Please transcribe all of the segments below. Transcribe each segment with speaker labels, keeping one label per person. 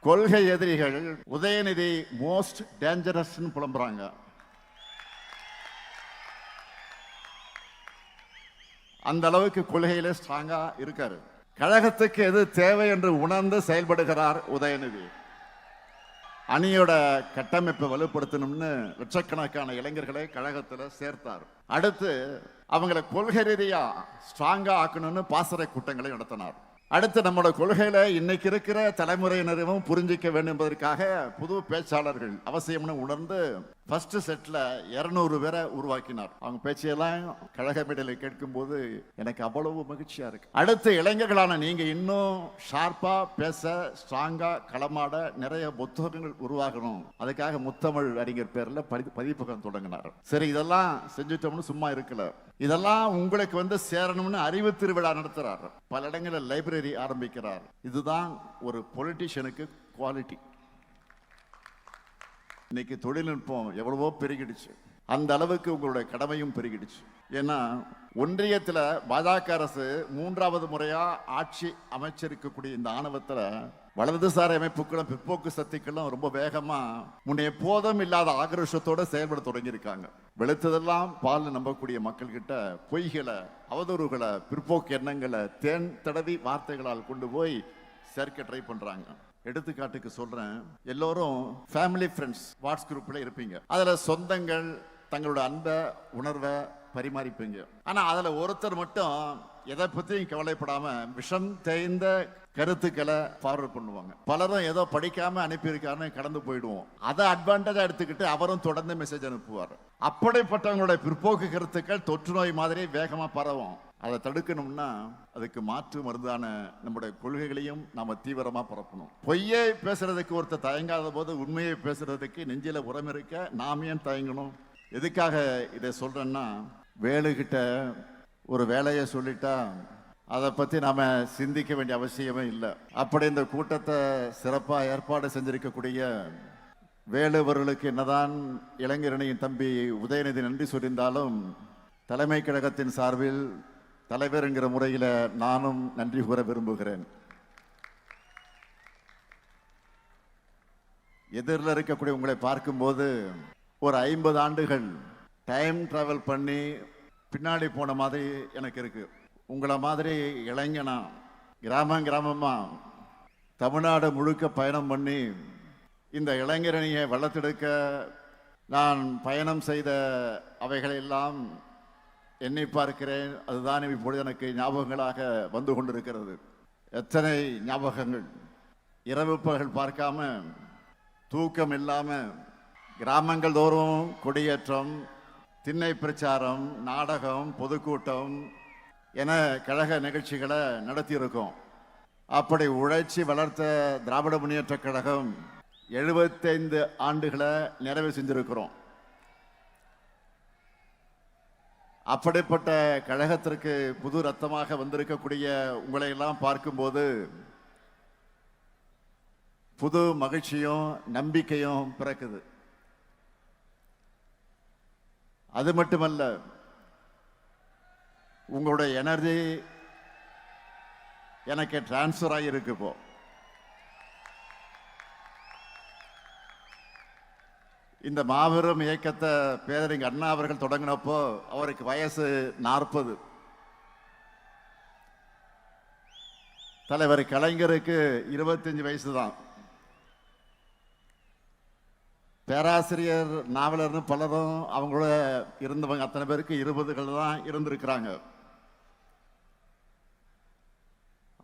Speaker 1: கொள்கை எதிரிகள் Udhayanidhi most dangerous புலம்புறாங்க. அந்த அளவுக்கு கொள்கையில ஸ்ட்ராங்கா இருக்காரு. கழகத்துக்கு எது தேவை என்று உணர்ந்து செயல்படுகிறார் உதயநிதி. அணியோட கட்டமைப்பை வலுப்படுத்தணும்னு லட்சக்கணக்கான இளைஞர்களை கழகத்தில் சேர்த்தார். அடுத்து அவங்களை கொள்கை ரீதியா ஸ்ட்ராங்கா ஆக்கணும்னு பாசறை கூட்டங்களை நடத்தினார். அடுத்து நம்மளோட கொள்கையில இன்னைக்கு இருக்கிற தலைமுறையினரும் புரிஞ்சிக்க வேண்டும் என்பதற்காக புது பேச்சாளர்கள் அவசியம்னு உணர்ந்து ஃபர்ஸ்ட் செட்ல 200 பேரை உருவாக்கினார். அவங்க பேச்சையெல்லாம் கழக மேடையில கேட்கும் போது எனக்கு அவ்வளவு மகிழ்ச்சியா இருக்கு. அடுத்து இளைஞர்களான நீங்க இன்னும் ஷார்ப்பா பேச, ஸ்ட்ராங்கா களமாட நிறைய புத்தகங்கள் உருவாகணும். அதுக்காக முத்தமிழ் அறிஞர் பேர்ல பதிப்பகம் தொடங்கினார். சரி, இதெல்லாம் செஞ்சுட்டோம்னு சும்மா இருக்கல, இதெல்லாம் உங்களுக்கு சேரணும்னு அறிவு திருவிழா நடத்துறார். பல இடங்களில் லைப்ரரி ஆரம்பிக்கிறார். இதுதான் ஒரு பொலிட்டிஷியனுக்கு குவாலிட்டி. இன்னைக்கு தொழில்நுட்பம் எவ்வளவோ பெருகிடுச்சு, அந்த அளவுக்கு உங்களுடைய கடமையும் பெருகிடுச்சு. ஏன்னா ஒன்றியத்தில் பாஜக அரசு 3வது முறையா ஆட்சி அமைச்சிருக்கக்கூடிய இந்த ஆணவத்தில் வலதுசாரி அமைப்புகளும் பிற்போக்கு சக்திகளும் ரொம்ப வேகமா முன்னைய போதும் இல்லாத ஆக்ரோஷத்தோட செயல்பட தொடங்கியிருக்காங்க. வெளுத்ததெல்லாம் பால் நம்பக்கூடிய மக்கள் கிட்ட பொய்களை, அவதூறுகளை, பிற்போக்கு எண்ணங்களை தேன் தடவி வார்த்தைகளால் கொண்டு போய் சேர்க்க ட்ரை பண்றாங்க. எடுத்துக்காட்டுக்கு சொல்றேன், எல்லோரும் ஃபேமிலி ஃப்ரெண்ட்ஸ் வாட்ஸ் குரூப்ல இருப்பீங்க. அதுல சொந்தங்கள் தங்களோட அன்பை, உணர்வை பரிமாறிப்பீங்க. ஆனா அதுல ஒருத்தர் மட்டும் எதை பத்தியும் கவலைப்படாம விஷம் தேய்ந்த கருத்துக்களை ஃபார்வர்ட் பண்ணுவாங்க. பலரும் ஏதோ படிக்காம அனுப்பியிருக்காருன்னு கடந்து போயிடுவோம். அதை அட்வான்டேஜா எடுத்துக்கிட்டு அவரும் தொடர்ந்து மெசேஜ் அனுப்புவார். அப்படிப்பட்டவங்களுடைய பிற்போக்கு கருத்துக்கள் தொற்று நோய் மாதிரி வேகமா பரவும். அதை தடுக்கணும்னா அதுக்கு மாற்று மருந்தான நம்முடைய கொள்கைகளையும் நாம தீவிரமா பரப்பணும். பொய்யை பேசுறதுக்கு ஒருத்தர் தயங்காத போது உண்மையை பேசுறதுக்கு நெஞ்சில உரம் இருக்க நாம் ஏன் தயங்கணும்? எதுக்காக இதை சொல்றேன்னா, வேலுகிட்ட ஒரு வேலையை சொல்லிட்டா அதை பத்தி நாம சிந்திக்க வேண்டிய அவசியமே இல்லை. அப்படி இந்த கூட்டத்தை சிறப்பா ஏற்பாடு செஞ்சிருக்கக்கூடிய வேலுவர்களுக்கு என்னதான் இளைஞரணியின் தம்பி உதயநிதி நன்றி சொல்லியிருந்தாலும், தலைமை கழகத்தின் சார்பில் தலைவர் என்கிற முறையில நானும் நன்றி கூற விரும்புகிறேன். எதிரில் இருக்கக்கூடிய உங்களை பார்க்கும்போது ஒரு 50 ஆண்டுகள் டைம் டிராவல் பண்ணி பின்னாடி போன மாதிரி எனக்கு இருக்கு. உங்களை மாதிரி இளைஞனா கிராமமா தமிழ்நாடு முழுக்க பயணம் பண்ணி இந்த இளைஞரணியை வளர்த்தெடுக்க நான் பயணம் செய்த அவைகளெல்லாம் எண்ணி பார்க்கிறேன். அதுதான் இப்பொழுது எனக்கு ஞாபகங்களாக வந்து கொண்டிருக்கிறது. எத்தனை ஞாபகங்கள்! இரவு பகல் பார்க்காம, தூக்கம் இல்லாம கிராமங்கள் தோறும் கொடியேற்றம், திண்ணை பிரச்சாரம், நாடகம், பொதுக்கூட்டம் என கழக நிகழ்ச்சிகளை நடத்தியிருக்கோம். அப்படி உழைச்சி வளர்த்த திராவிட முன்னேற்ற கழகம் 75 ஆண்டுகளை நிறைவு செஞ்சிருக்கிறோம். அப்படிப்பட்ட கழகத்திற்கு புது ரத்தமாக வந்திருக்கக்கூடிய உங்களை எல்லாம் பார்க்கும்போது புது மகிழ்ச்சியும் நம்பிக்கையும் பிறக்குது. அது மட்டுமல்ல, உங்களுடைய எனர்ஜி எனக்கு டிரான்ஸ்ஃபர் ஆகியிருக்கு. இப்போ இந்த மாபெரும் இயக்கத்தை பேரறிஞர் அண்ணா அவர்கள் தொடங்கினப்போ அவருக்கு வயசு 40. தலைவர் கலைஞருக்கு 25 வயசு தான். பேராசிரியர், நாவலர்னு பலரும் அவங்களோட இருந்தவங்க அத்தனை பேருக்கு 20கள் தான் இருந்திருக்கிறாங்க.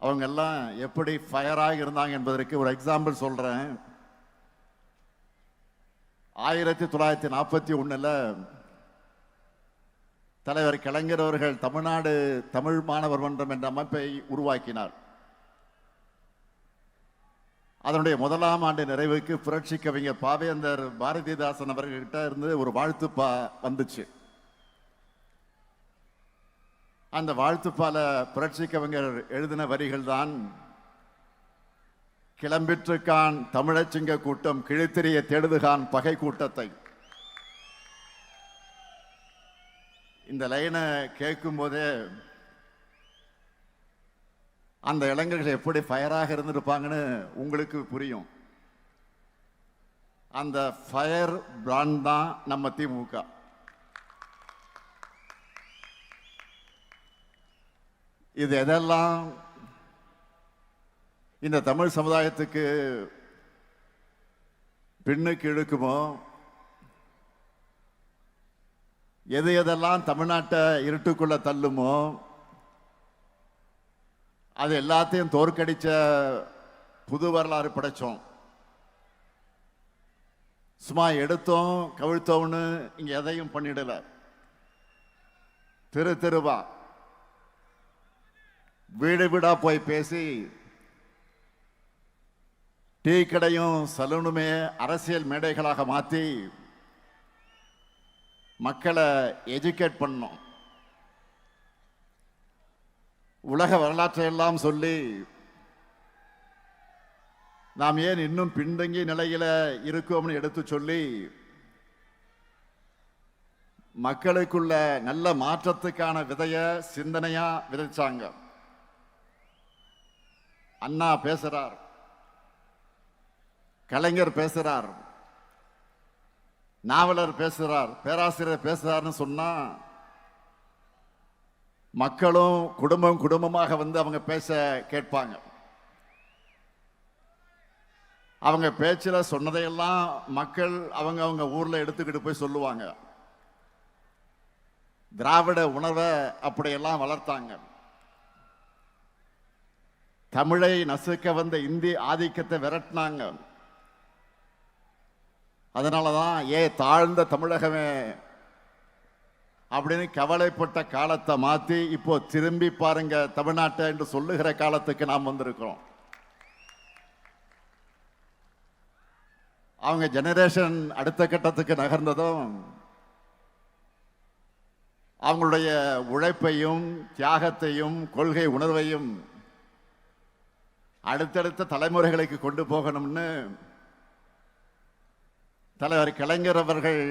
Speaker 1: அவங்க எல்லாம் எப்படி ஃபயராக இருந்தாங்க என்பதற்கு ஒரு எக்ஸாம்பிள் சொல்றேன். 1941 தலைவர் கலைஞர் அவர்கள் தமிழ்நாடு தமிழ் மாணவர் மன்றம் என்ற அமைப்பை உருவாக்கினார். அதனுடைய 1ஆம் ஆண்டு நிறைவுக்கு புரட்சி கவிஞர் பாவேந்தர் பாரதிதாசன் அவர்கிட்ட இருந்து ஒரு வாழ்த்துப்பா வந்துச்சு. அந்த வாழ்த்துப்பால புரட்சி கவிஞர் எழுதின வரிகள் தான், கிளம்பிற்றுக்கான் தமிழச்சிங்க கூட்டம் கிழித்திரிய தேடுதுகான் பகை கூட்டத்தை. இந்த லைனை கேட்கும் போதே அந்த இளைஞர்கள் எப்படி ஃபயராக இருந்திருப்பாங்கன்னு உங்களுக்கு புரியும். அந்த ஃபயர் பிராண்ட் தான் நம்ம திமுக. இது எதெல்லாம் இந்த தமிழ் சமுதாயத்துக்கு பின்னுக்கு இழுக்குமோ, எது எதெல்லாம் தமிழ்நாட்டை இருட்டுக்குள்ள தள்ளுமோ, அது எல்லாத்தையும் தோற்கடிச்ச புது வரலாறு படைச்சோம். சும்மா எடுத்தோம் கவிழ்த்தோம்னு இங்க எதையும் பண்ணிடல. தெரு தெருவா வீடு வீடா போய் பேசி, டீ கடையும் சலூனுமே அரசியல் மேடைகளாக மாற்றி மக்களை எஜுகேட் பண்ணோம். உலக வரலாற்றை எல்லாம் சொல்லி நாம் ஏன் இன்னும் பின்தங்கிய நிலையில இருக்கோம்னு எடுத்து சொல்லி மக்களுக்குள்ள நல்ல மாற்றத்துக்கான விதைய சிந்தனையா விதைச்சாங்க. அண்ணா பேசுறார், கலைஞர் பேசுறார், நாவலர் பேசுறார், பேராசிரியர் பேசுறாருன்னு சொன்னா மக்களும் குடும்பம் குடும்பமாக வந்து அவங்க பேச கேட்பாங்க. அவங்க பேச்சில் சொன்னதையெல்லாம் மக்கள் அவங்க அவங்க ஊர்ல எடுத்துக்கிட்டு போய் சொல்லுவாங்க. திராவிட உணர்வை அப்படியெல்லாம் வளர்த்தாங்க. தமிழை நசுக்க வந்த இந்தி ஆதிக்கத்தை விரட்டினாங்க. அதனாலதான் தாழ்ந்த தமிழகமே அப்படின்னு கவலைப்பட்ட காலத்தை மாத்தி இப்போ திரும்பி பாருங்க தமிழ்நாட்டை என்று சொல்லுகிற காலத்துக்கு நாம் வந்திருக்கிறோம். அவங்க ஜெனரேஷன் அடுத்த கட்டத்துக்கு நகர்ந்ததும் அவங்களுடைய உழைப்பையும் தியாகத்தையும் கொள்கை உணர்வையும் அடுத்தடுத்த தலைமுறைகளுக்கு கொண்டு போகணும்னு தலைவர் கலைஞர் அவர்கள்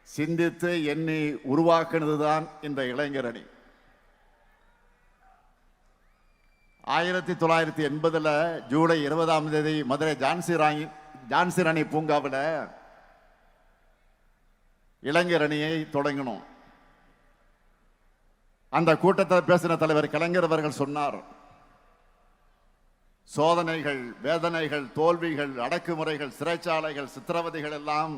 Speaker 1: சிந்தித்து எண்ணி உருவாக்குனதுதான் இந்த இளைஞரணி. 1980 ஜூலை 20 மதுரை ஜான்சி ராணி பூங்காவில் இளைஞரணியை தொடங்கினோம். அந்த கூட்டத்தில் பேசின தலைவர் கலைஞர் அவர்கள் சொன்னார், சோதனைகள், வேதனைகள், தோல்விகள், அடக்குமுறைகள், சிறைச்சாலைகள், சித்திரவதைகள் எல்லாம்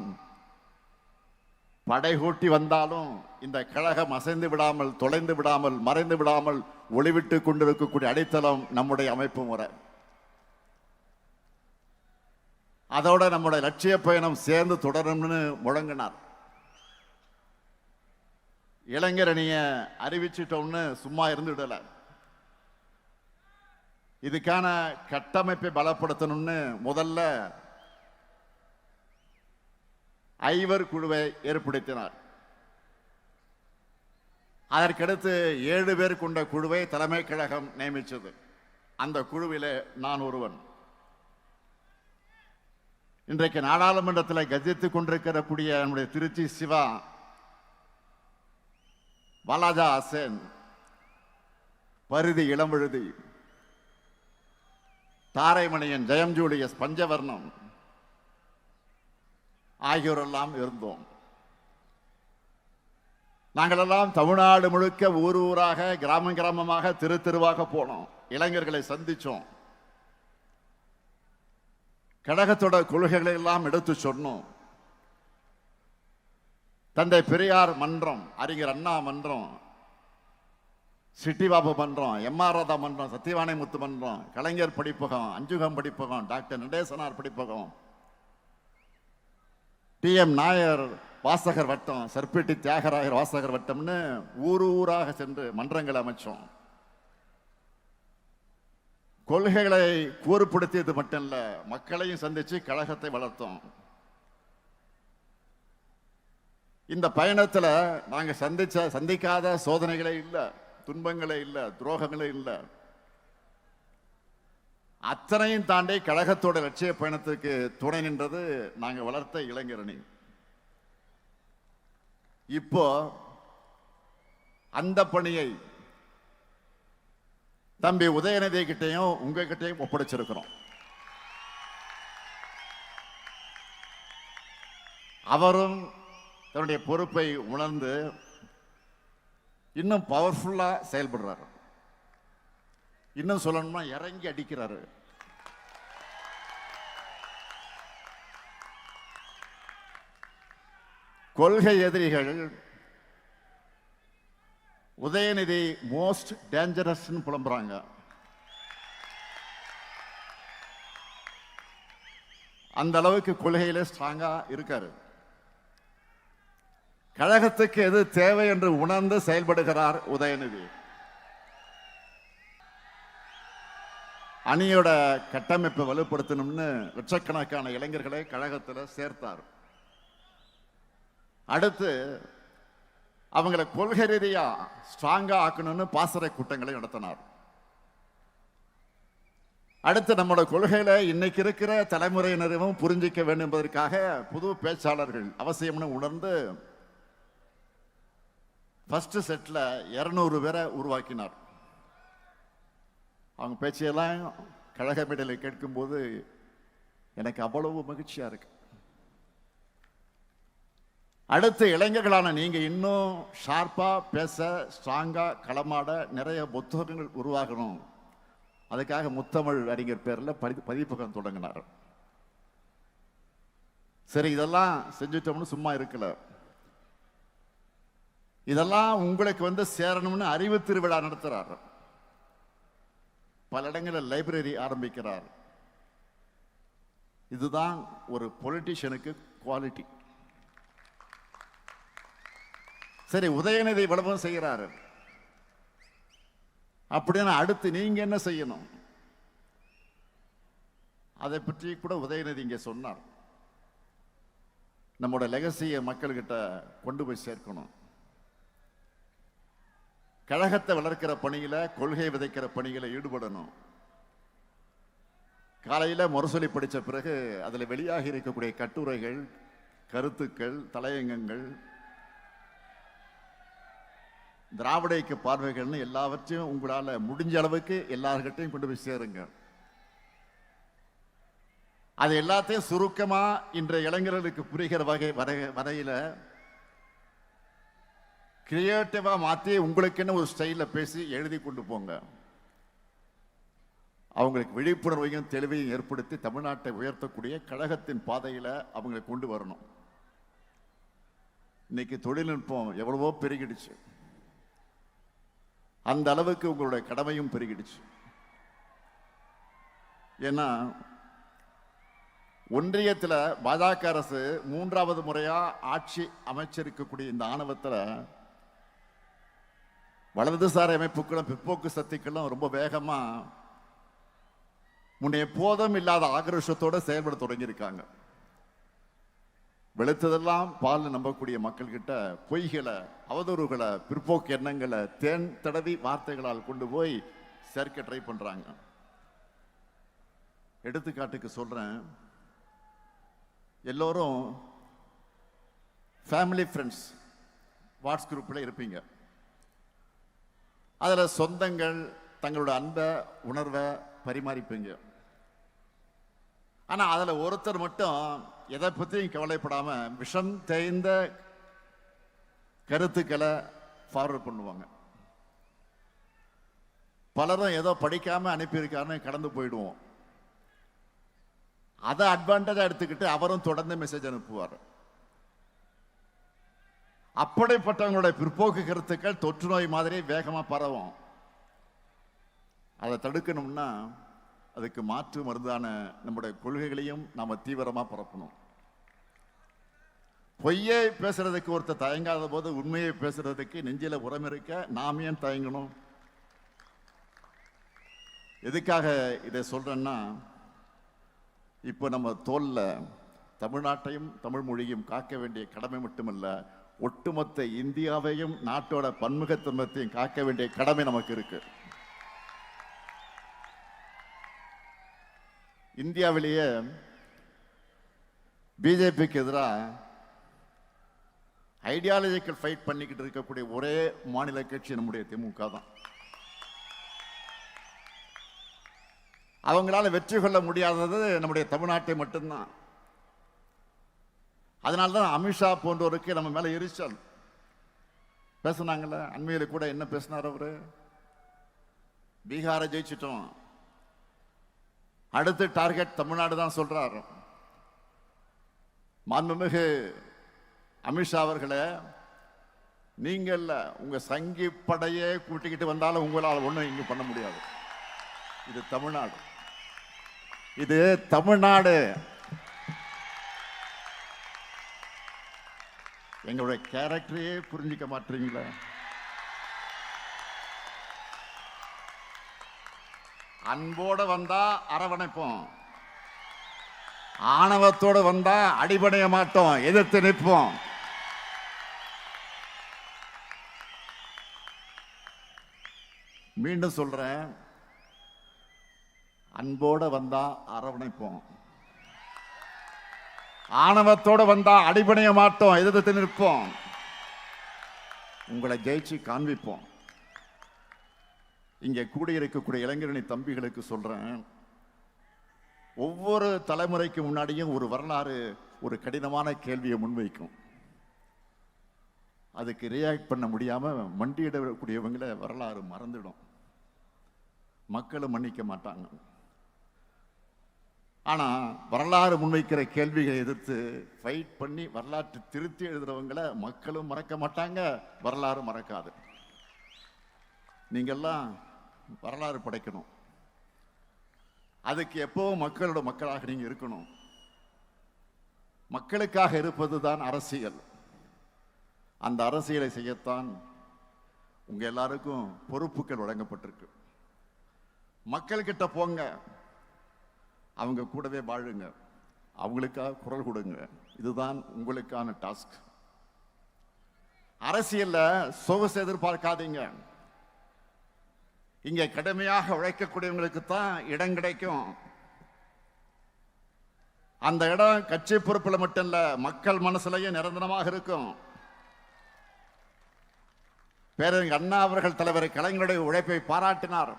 Speaker 1: படைகூட்டி வந்தாலும் இந்த கழகம் அசைந்து விடாமல், தொலைந்து விடாமல், மறைந்து விடாமல் ஒளிவிட்டு கொண்டிருக்கக்கூடிய அடித்தளம் நம்முடைய அமைப்பு முறை. அதோட நம்முடைய லட்சிய பயணம் சேர்ந்து தொடரும்னு முழங்கினார். இளைஞரணிய அறிவிச்சிட்டோம்னு சும்மா இருந்துவிடல. இதுக்கான கட்டமைப்பை பலப்படுத்தணும்னு முதல்ல ஐவர் குழுவை ஏற்படுத்தினார். அதற்கடுத்து 7 பேர் கொண்ட குழுவை தலைமை கழகம் நியமித்தது. அந்த குழுவிலே நான் ஒருவன். இன்றைக்கு நாடாளுமன்றத்தில் கஜித்துக் கொண்டிருக்கக்கூடிய நம்முடைய திருச்சி சிவா, வாலாஜா ஹசேன், பரிதி இளம்பழுதி, தாரைமணியன், ஜெயம் ஜூலியஸ், பஞ்சவர்ணம் ஆகியோரெல்லாம் இருந்தோம். நாங்களெல்லாம் தமிழ்நாடு முழுக்க ஊர் ஊராக, கிராமம் கிராமமாக, தெரு தெருவாக போனோம். இளைஞர்களை சந்திச்சோம். கழகத்தோட கொள்கைகளை எல்லாம் எடுத்து சொன்னோம். தந்தை பெரியார் மன்றம், அறிஞர் அண்ணா மன்றம், சிட்டிபாபு மன்றம், எம்ஆர் ராதா மன்றம், சத்தியவாணி முத்து மன்றம், கலைஞர் படிப்பகம், அஞ்சுகம் படிப்பகம், டாக்டர் நடேசனார் படிப்பகம், TM நாயர் வாசகர் வட்டம், சர்பேட்டி தியாகராயர் வாசகர் வட்டம்னு ஊர் ஊராக சென்று மன்றங்களை அமைச்சோம். கொள்கைகளை கூறுபடுத்தியது மட்டும் இல்ல, மக்களையும் சந்திச்சு கழகத்தை வளர்த்தோம். இந்த பயணத்துல நாங்க சந்திக்காத சோதனைகளே இல்லை, துன்பங்களே இல்லை, துரோகங்களே இல்லை. அத்தனையும் தாண்டி கழகத்தோட லட்சிய பயணத்துக்கு துணை நின்றது நாங்க வளர்த்த இளைஞரணி. இப்போ அந்த பணியை தம்பி உதயநிதி கிட்டையும் உங்ககிட்டையும் ஒப்படைச்சிருக்கிறோம். அவரும் தன்னுடைய பொறுப்பை உணர்ந்து இன்னும் பவர்ஃபுல்லா செயல்படுறாரு. இன்னும் சொல்லணும்னா இறங்கி அடிக்கிறாரு. கொள்கை எதிரிகள் உதயநிதி மோஸ்ட் டேஞ்சரஸ் புலம்புறாங்க. அந்த அளவுக்கு கொள்கையில ஸ்ட்ராங்கா இருக்காரு. கழகத்துக்கு எது தேவை என்று உணர்ந்து செயல்படுகிறார் உதயநிதி. அணியோட கட்டமைப்பை வலுப்படுத்தணும்னு லட்சக்கணக்கான இளைஞர்களை கழகத்தில் சேர்த்தார். அடுத்து அவங்களை கொள்கை ரீதியா ஸ்ட்ராங்கா ஆக்கணும்னு பாசறை கூட்டங்களை நடத்தினார். அடுத்து நம்மளோட கொள்கையில இன்னைக்கு இருக்கிற தலைமுறையினரும் புரிஞ்சிக்க வேண்டும் என்பதற்காக புது பேச்சாளர்கள் அவசியம்னு உணர்ந்து ஃபர்ஸ்ட் செட்ல 200 பேரை உருவாக்கினார். அவங்க பேச்சையெல்லாம் கழக மேடையில் கேட்கும்போது எனக்கு அவ்வளவு மகிழ்ச்சியா இருக்கு. அடுத்து இளைஞர்களான நீங்க இன்னும் ஷார்ப்பா பேச, ஸ்ட்ராங்கா களமாட நிறைய புத்தகங்கள் உருவாகணும். அதுக்காக முத்தமிழ் அறிஞர் பேர்ல பதிப்பகம் தொடங்கினார். சரி, இதெல்லாம் செஞ்சுட்டோம்னு சும்மா இருக்கல. இதெல்லாம் உங்களுக்கு வந்து சேரணும்னு அறிவு திருவிழா நடத்துறார். பல இடங்களில் லைப்ரரி ஆரம்பிக்கிறார். இதுதான் ஒரு பொலிட்டிஷியனுக்கு குவாலிட்டி. சரி, உதயநிதி இவ்வளவும் செய்கிறாரு அப்படின்னா அடுத்து நீங்க என்ன செய்யணும்? அதை பற்றி கூட உதயநிதி இங்க சொன்னார். நம்மோட லெகசியை மக்கள்கிட்ட கொண்டு போய் சேர்க்கணும். கழகத்தை வளர்க்கிற பணியில, கொள்கை விதைக்கிற பணியில ஈடுபடணும். காலையில முரசொலி படிச்ச பிறகு அதுல வெளியாகி இருக்கக்கூடிய கட்டுரைகள், கருத்துக்கள், தலையங்கங்கள், திராவிட இயக்க பார்வைகள்னு எல்லாவற்றையும் உங்களால முடிஞ்ச அளவுக்கு எல்லார்கிட்டையும் கொண்டு போய் சேருங்க. அது எல்லாத்தையும் சுருக்கமா இன்றைய இளைஞர்களுக்கு புரிகிற வரையில கிரியேட்டிவா மாத்தி உங்களுக்குன்னு ஒரு ஸ்டைல பேசி எழுதி கொண்டு போங்க. அவங்களுக்கு விழிப்புணர்வையும் தெளிவையும் ஏற்படுத்தி தமிழ்நாட்டை உயர்த்தக்கூடிய கழகத்தின் பாதையில அவங்களை கொண்டு வரணும். இன்னைக்கு தொழில்நுட்பம் எவ்வளவோ பெருகிடுச்சு. அந்த அளவுக்கு உங்களுடைய கடமையும் பெருகிடுச்சு. ஏன்னா ஒன்றியத்தில் பாஜக அரசு 3வது முறையா ஆட்சி அமைச்சிருக்கக்கூடிய இந்த ஆணவத்தில் வலதுசாரி அமைப்புகளும் பிற்போக்கு சக்திகளும் ரொம்ப வேகமா முன்னே போதும் இல்லாத ஆக்ரோஷத்தோட செயல்பட தொடங்கியிருக்காங்க. வெளுத்ததெல்லாம் பால் நம்பக்கூடிய மக்கள் கிட்ட பொய்களை, அவதூறுகளை, பிற்போக்கு எண்ணங்களை தேன் தடவி வார்த்தைகளால் கொண்டு போய் சேர்க்க ட்ரை பண்றாங்க. எடுத்துக்காட்டுக்கு சொல்றேன், எல்லோரும் ஃபேமிலி ஃப்ரெண்ட்ஸ் வாட்ஸ் குரூப்ல இருப்பீங்க. அதுல சொந்தங்கள் தங்களோட அன்பை, உணர்வை பரிமாறிப்பீங்க. ஆனா அதுல ஒருத்தர் மட்டும் எதை பத்தியும் கவலைப்படாம விஷம் தேய்ந்த கருத்துக்களை ஃபார்வர்ட் பண்ணுவாங்க. பலரும் ஏதோ படிக்காம அனுப்பியிருக்காருன்னு கடந்து போயிடுவோம். அதை அட்வான்டேஜா எடுத்துக்கிட்டு அவரும் தொடர்ந்து மெசேஜ் அனுப்புவார். அப்படிப்பட்டவங்களுடைய பிற்போக்கு கருத்துக்கள் தொற்று நோய் மாதிரி வேகமா பரவும். அதை தடுக்கணும்னா அதுக்கு மாற்று மருந்தான நம்முடைய கொள்கைகளையும் நாம தீவிரமா பரப்பணும். பொய்யை பேசுறதுக்கு ஒருத்தர் தயங்காத போது உண்மையை பேசுறதுக்கு நெஞ்சில உரம் இருக்க நாம் ஏன் தயங்கணும்? எதுக்காக இதை சொல்றேன்னா, இப்போ நம்ம தோல்ல தமிழ்நாட்டையும் தமிழ் மொழியும் காக்க வேண்டிய கடமை மட்டுமல்ல, ஒட்டுமொத்த இந்தியாவையும் நாட்டோட பன்முகத்தன்மையையும் காக்க வேண்டிய கடமை நமக்கு இருக்கு. இந்தியாவிலேயே பிஜேபிக்கு எதிராக ஐடியாலஜிக்கல் ஃபைட் பண்ணிக்கிட்டு இருக்கக்கூடிய ஒரே மாநில கட்சி நம்முடைய திமுக தான். அவங்களால வெற்றி கொள்ள முடியாதது நம்முடைய தமிழ்நாட்டை மட்டும்தான். அதனால்தான் அமித்ஷா போன்றவருக்கு நம்ம மேல எரிச்சல். பேசுனாங்கல்ல, அண்மையில கூட என்ன பேசினார் அவரு? பீகாரை ஜெயிச்சிட்டோம், அடுத்து டார்கெட் தமிழ்நாடு தான் சொல்றாரு. மாண்புமிகு அமித்ஷா அவர்களே, நீங்க இல்ல, உங்க சங்கி படையே கூட்டிக்கிட்டு வந்தாலும் உங்களால் ஒண்ணும் இங்க பண்ண முடியாது. இது தமிழ்நாடு, இது தமிழ்நாடு. எங்களுடைய கேரக்டரையே புரிஞ்சிக்க மாட்டீங்களா? அன்போட வந்தா அரவணைப்போம், ஆணவத்தோடு வந்தா அடிபடைய மாட்டோம், எதிர்த்து நிற்போம். மீண்டும் சொல்றேன், அன்போட வந்தா அரவணைப்போம், ஆணவத்தோடு வந்தா அடிபடைய மாட்டோம், எதிர்த்து நிற்போம், உங்களை ஜெயிச்சு காண்பிப்போம். இங்கே கூடியிருக்கக்கூடிய இளைஞரணி தம்பிகளுக்கு சொல்றேன், ஒவ்வொரு தலைமுறைக்கு முன்னாடியும் ஒரு வரலாறு ஒரு கடினமான கேள்வியை முன்வைக்கும். அதுக்கு ரியாக்ட் பண்ண முடியாம மண்டியிடக்கூடியவங்களை வரலாறு மறந்துடும், மக்களும் மன்னிக்க மாட்டாங்க. ஆனா வரலாறு முன்வைக்கிற கேள்விகளை எதிர்த்து ஃபைட் பண்ணி வரலாற்று திருத்தி எழுதுறவங்களை மக்களும் மறக்க மாட்டாங்க, வரலாறு மறக்காது. நீங்கெல்லாம் வரலாறு படைக்கணும், அதுக்கு எப்பவும் மக்களோட மக்களாக நீங்க இருக்கணும். மக்களுக்காக இருப்பதுதான் அரசியல். அந்த அரசியலை செய்யத்தான் உங்க எல்லாருக்கும் பொறுப்புகள் வழங்கப்பட்டிருக்கு. மக்கள்கிட்ட போங்க, அவங்க கூடவே வாழுங்க, அவங்களுக்காக குரல் கொடுங்க. இதுதான் உங்களுக்கான டாஸ்க். அரசியல்ல சொகுசு எதிர்பார்க்காதீங்க. இங்க கடுமையாக உழைக்கக்கூடியவங்களுக்கு தான் இடம் கிடைக்கும். அந்த இடம் கட்சி பொறுப்புல மட்டும் இல்ல, மக்கள் மனசுலயும் நிரந்தரமாக இருக்கும். பேரறிஞர் அண்ணா அவர்கள் தலைவர் கலைஞருடைய உழைப்பை பாராட்டினார்.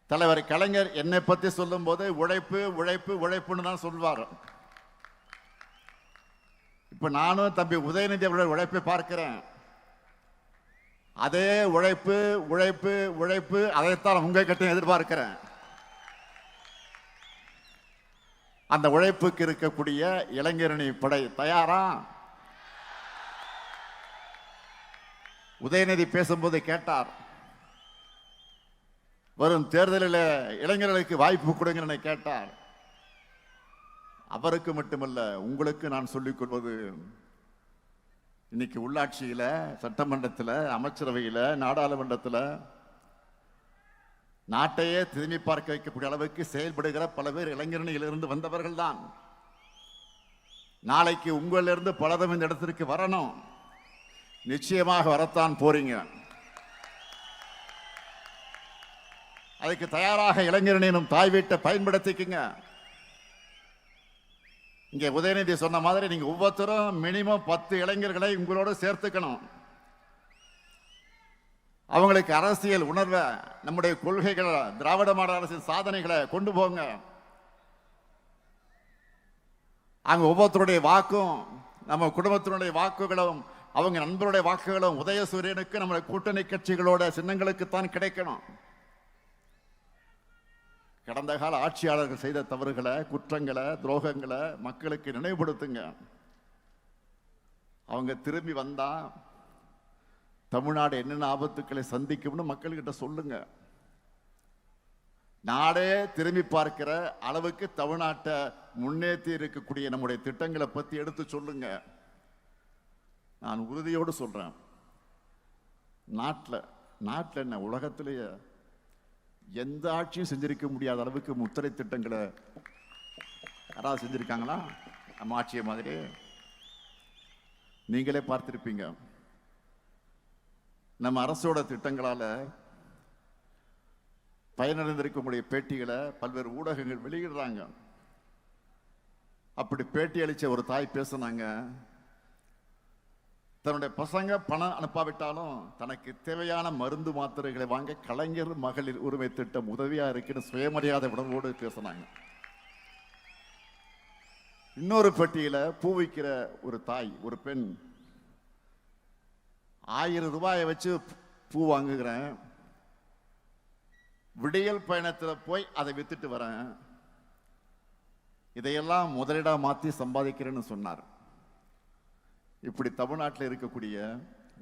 Speaker 1: தலைவர் கலைஞர் என்னை பத்தி சொல்லும் போது உழைப்பு உழைப்பு உழைப்புன்னு தான் சொல்வார். இப்ப நானும் தம்பி உதயநிதி அவருடைய உழைப்பை பார்க்கிறேன். அதே உழைப்பு உழைப்பு உழைப்பு, அதைத்தான் உங்க கிட்ட எதிர்பார்க்கிறேன். அந்த உழைப்புக்கு இருக்கக்கூடிய இளைஞரணி படை தயாரா? உதயநிதி பேசும்போது கேட்டார், வரும் தேர்தலில் இளைஞர்களுக்கு வாய்ப்பு கொடுங்க கேட்டார். அவருக்கு மட்டுமல்ல, உங்களுக்கு நான் சொல்லிக் கொள்வது, இன்னைக்கு உள்ளாட்சியில, சட்டமன்றத்தில், அமைச்சரவையில், நாடாளுமன்றத்தில் நாட்டையே திரும்பி பார்க்க வைக்கக்கூடிய அளவுக்கு செயல்படுகிற பல பேர் இளைஞரணியிலிருந்து வந்தவர்கள் தான். நாளைக்கு உங்களிலிருந்து பலரும் இந்த இடத்திற்கு வரணும், நிச்சயமாக வரத்தான் போறீங்க. அதுக்கு தயாராக இளைஞரணியும் தாய் வீட்டை பயன்படுத்திக்குங்க. இங்க உதயநிதி சொன்ன மாதிரி நீங்க ஒவ்வொருத்தரும் மினிமம் 10 இளைஞர்களை உங்களோட சேர்த்துக்கணும். அவங்களுக்கு அரசியல் உணர்வை, நம்முடைய கொள்கைகளை, திராவிட மாடல் அரசின் சாதனைகளை கொண்டு போங்க. அங்க ஒவ்வொருத்தருடைய வாக்கும், நம்ம குடும்பத்தினுடைய வாக்குகளும், அவங்க நண்பருடைய வாக்குகளும் உதயசூரியனுக்கு நம்முடைய கூட்டணி கட்சிகளோட சின்னங்களுக்குத்தான் கிடைக்கணும். கடந்த கால ஆட்சியாளர்கள் செய்த தவறுகளை, குற்றங்களை, துரோகங்களை மக்களுக்கு நினைவுபடுத்துங்க. அவங்க திரும்பி வந்தா தமிழ்நாடு என்னென்ன ஆபத்துக்களை சந்திக்கும்னு மக்கள்கிட்ட சொல்லுங்க. நாடே திரும்பி பார்க்கிற அளவுக்கு தமிழ்நாட்டை முன்னேற்றி இருக்கக்கூடிய நம்முடைய திட்டங்களை பத்தி எடுத்து சொல்லுங்க. நான் உறுதியோடு சொல்றேன், நாட்டில் என்ன உலகத்திலேயே எந்த ஆட்சியும் செஞ்சிருக்க முடியாத அளவுக்கு முத்திரை திட்டங்களை யாராவது செஞ்சிருக்காங்களா? நம்ம ஆட்சியை மாதிரி நீங்களே பார்த்திருப்பீங்க. நம்ம அரசோட திட்டங்களால பயனடைந்திருக்கக்கூடிய பேட்டிகளை பல்வேறு ஊடகங்கள் வெளியிடுறாங்க. அப்படி பேட்டி அளிச்ச ஒரு தாய் பேசுனாங்க, தன்னுடைய பசங்க பணம் அனுப்பாவிட்டாலும் தனக்கு தேவையான மருந்து மாத்திரைகளை வாங்க கலைஞர் மகளிர் உரிமை திட்டம் உதவியா இருக்குன்னு சுயமரியாதை உணர்வோடு பேசினாங்க. இன்னொரு பெட்டியில பூ விற்கிற ஒரு தாய், ஒரு பெண், 1000 ரூபாயை வச்சு பூ வாங்குகிறேன், விடியல் பயணத்தில் போய் அதை வித்துட்டு வரேன், இதையெல்லாம் முதலீடா மாத்தி சம்பாதிக்கிறேன்னு சொன்னார். இப்படி தமிழ்நாட்டில் இருக்கக்கூடிய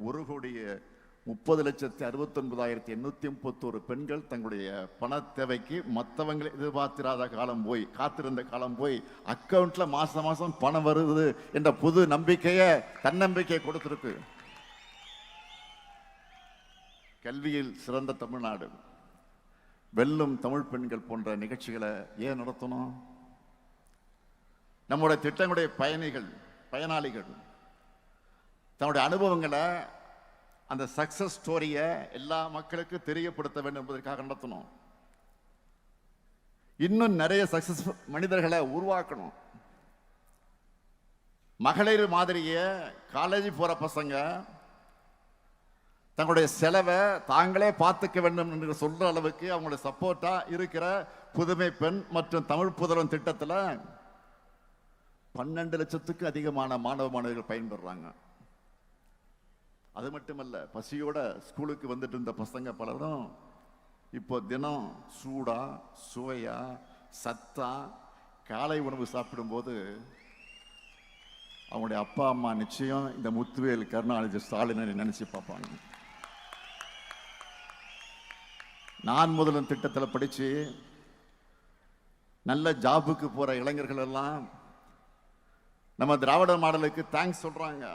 Speaker 1: 1,30,69,831 பெண்கள் தங்களுடைய பண தேவைக்கு மற்றவங்களை எதிர்பார்த்திராத காலம் போய், காத்திருந்த காலம் போய், அக்கவுண்ட்ல மாசம் மாசம் பணம் வருது என்ற புது நம்பிக்கையை, தன்னம்பிக்கையை கொடுத்திருக்கு. கல்வியில் சிறந்த தமிழ்நாடு, வெல்லும் தமிழ் பெண்கள் போன்ற நிகழ்ச்சிகளை ஏன் நடத்தணும்? நம்முடைய திட்டங்களுடைய பயனாளிகள் தன்னுடைய அனுபவங்களை, அந்த சக்சஸ் ஸ்டோரியை எல்லா மக்களுக்கும் தெரியப்படுத்த வேண்டும் என்பதற்காக நடத்தணும். இன்னும் நிறைய சக்சஸ் மனிதர்களை உருவாக்கணும். மகளிர் மாதிரியே காலேஜ் போற பசங்க தங்களுடைய செலவை தாங்களே பார்த்துக்க வேண்டும் என்று சொல்ற அளவுக்கு அவங்களுடைய சப்போர்ட்டா இருக்கிற புதுமை பெண் மற்றும் தமிழ் புதல்வன் திட்டத்தில் 12 லட்சத்துக்கு அதிகமான மாணவ மாணவிகள் பயன்பெறாங்க. அது மட்டுமல்ல, பசியோட ஸ்கூலுக்கு வந்துட்டு இருந்த பசங்க பலரும் இப்போ தினம் சூடா, சுவையா, சத்தா காலை உணவு சாப்பிடும்போது அவங்களுடைய அப்பா அம்மா நிச்சயம் இந்த முத்துவேல் கருணாநிதி ஸ்டாலினை நினைச்சு பார்ப்பாங்க. நான் முதல்வன் திட்டத்தில் படிச்சு நல்ல ஜாபுக்கு போற இளைஞர்கள் எல்லாம் நம்ம திராவிட மாடலுக்கு தேங்க்ஸ் சொல்றாங்க.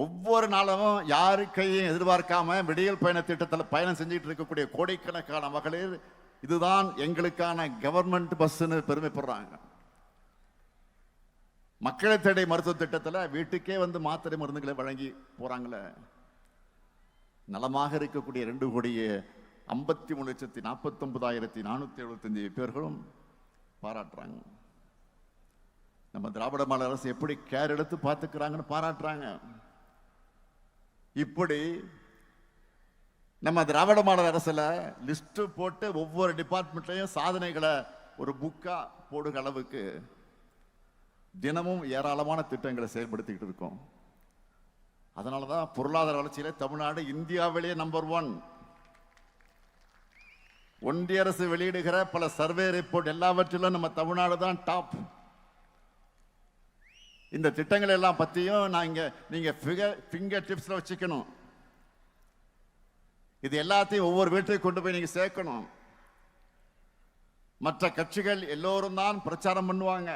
Speaker 1: ஒவ்வொரு நாளும் யாரு கையும் எதிர்பார்க்காம விடியல் பயண திட்டத்தில் பயணம் செஞ்சுட்டு இருக்கக்கூடிய கோடிக்கணக்கான மகளிர் இதுதான் எங்களுக்கான கவர்மெண்ட் பஸ்ன்னு பெருமைப்படுறாங்க. மக்களை தேடி மருத்துவ திட்டத்தில் வீட்டுக்கே வந்து மாத்திரை மருந்துகளை வழங்கி போறாங்களே. நலமாக இருக்கக்கூடிய 2,53,49,475 பேர்களும் பாராட்டுறாங்க. நம்ம திராவிட மாடல் அரசு எப்படி கேர் எடுத்து பார்த்துக்கிறாங்கன்னு பாராட்டுறாங்க. இப்படி நம்ம திராவிட மாடல் அரசுல லிஸ்ட் போட்டு ஒவ்வொரு டிபார்ட்மெண்ட்லயும் சாதனைகளை ஒரு புக்கா போடுற அளவுக்கு தினமும் ஏராளமான திட்டங்களை செயல்படுத்திக்கிட்டு இருக்கோம். அதனாலதான் பொருளாதார வளர்ச்சியில தமிழ்நாடு இந்தியாவிலேயே நம்பர் 1. ஒன்றிய அரசு வெளியிடுகிற பல சர்வே ரிப்போர்ட் எல்லாவற்றிலும் நம்ம தமிழ்நாடு தான் டாப். இந்த திட்டங்கள் எல்லாம் பத்தியும் நீங்க ஃபிங்கர் டிப்ஸ்ல வச்சுக்கணும். இது எல்லாத்தையும் ஒவ்வொரு வீட்டுக்கு கொண்டு போய் நீங்க சேர்க்கணும். மற்ற கட்சிகள் எல்லோரும் தான் பிரச்சாரம் பண்ணுவாங்க,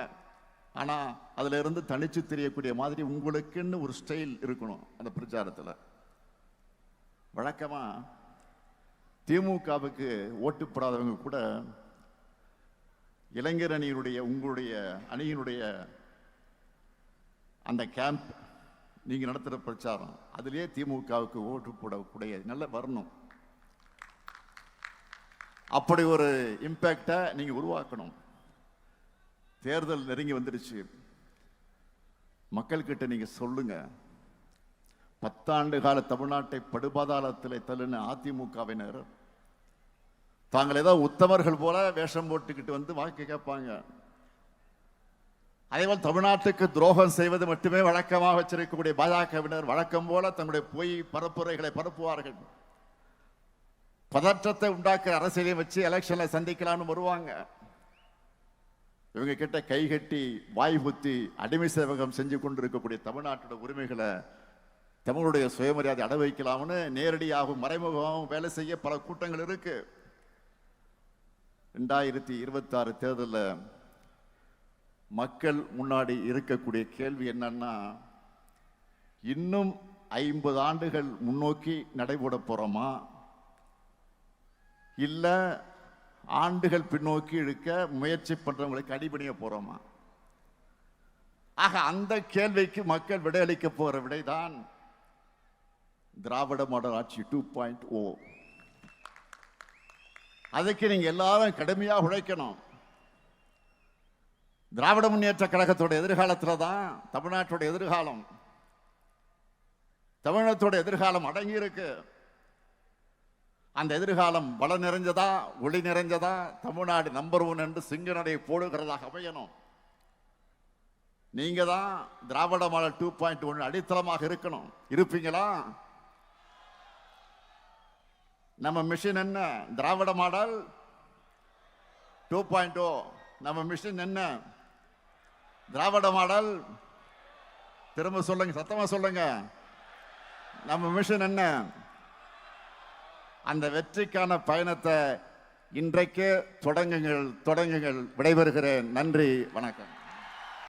Speaker 1: ஆனா அதுல இருந்து தனிச்சு தெரியக்கூடிய மாதிரி உங்களுக்குன்னு ஒரு ஸ்டைல் இருக்கணும். அந்த பிரச்சாரத்துல வழக்கமா திமுகவுக்கு ஓட்டு போடாதவங்க கூட இளைஞர் அணியினுடைய, உங்களுடைய அணியினுடைய அந்த கேம்ப், நீங்க நடத்துற பிரச்சாரம், அதிலே திமுகவுக்கு ஓட்டு போடக்கூடிய நல்ல வரணும். அப்படி ஒரு இம்பாக்டை நீங்க உருவாக்கணும். தேர்தல் நெருங்கி வந்துடுச்சு, மக்கள்கிட்ட நீங்க சொல்லுங்க. 10 ஆண்டு கால தமிழ்நாட்டை படுபாதாளத்தில் தள்ளின அதிமுகவினர் தாங்கள் ஏதோ உத்தமர்கள் போல வேஷம் போட்டுக்கிட்டு வந்து வாக்கு கேட்பாங்க. அதேபோல் தமிழ்நாட்டுக்கு துரோகம் செய்வது மட்டுமே வழக்கமாக வச்சிருக்கக்கூடிய பாஜகவினர் வழக்கம் போல தங்களுடைய பொய் பரப்புரைகளை பரப்புவார்கள். பதற்றத்தை உண்டாக்குற அரசியலை வச்சு எலெக்ஷன்ல சந்திக்கலாம்னு வருவாங்க. இவங்க கிட்ட கைகட்டி வாய் புத்தி அடிமை சேவகம் செஞ்சு கொண்டு இருக்கக்கூடிய தமிழ்நாட்டோட உரிமைகளை, தமிழுடைய சுயமரியாதை அட வைக்கலாம்னு நேரடியாகவும் மறைமுகமாகவும் வேலை செய்ய பல கூட்டங்கள் இருக்கு. 2026 தேர்தலில் மக்கள் முன்னாடி இருக்கக்கூடிய கேள்வி என்னன்னா, இன்னும் 50 ஆண்டுகள் முன்னோக்கி நடைபெற போறோமா, இல்ல ஆண்டுகள் பின்னோக்கி இழுக்க முயற்சி பண்றவங்களுக்கு அடிபணிய போறோமா? ஆக அந்த கேள்விக்கு மக்கள் விடையளிக்க போற விடைதான் திராவிட மாடல் ஆட்சி 2.0. அதுக்கு நீங்க எல்லாரும் கடுமையாக உழைக்கணும். திராவிட முன்னேற்ற கழகத்தோட எதிர்காலத்துல தான் தமிழ்நாட்டோட எதிர்காலம், தமிழகத்தோட எதிர்காலம் அடங்கி இருக்கு. அந்த எதிர்காலம் வளம் நிறைஞ்சதா, ஒளி நிறைஞ்சதா, தமிழ்நாடு நம்பர் 1 என்று சிங்க நடை போடுகிறதாக அமையணும். நீங்க தான் திராவிட மாடல் 2.1 அடித்தளமாக இருக்கணும். இருப்பீங்களா? நம்ம மிஷன் என்ன? திராவிட மாடல் 2.0. நம்ம மிஷன் என்ன? திராவிட மாடல். திரும்ப சொல்லுங்க, சத்தமா சொல்லுங்க. நம்ம மிஷன் என்ன? அந்த வெற்றிக்கான பயணத்தை இன்றைக்கு தொடங்குங்கள். விடைபெறுகிறேன். நன்றி, வணக்கம்.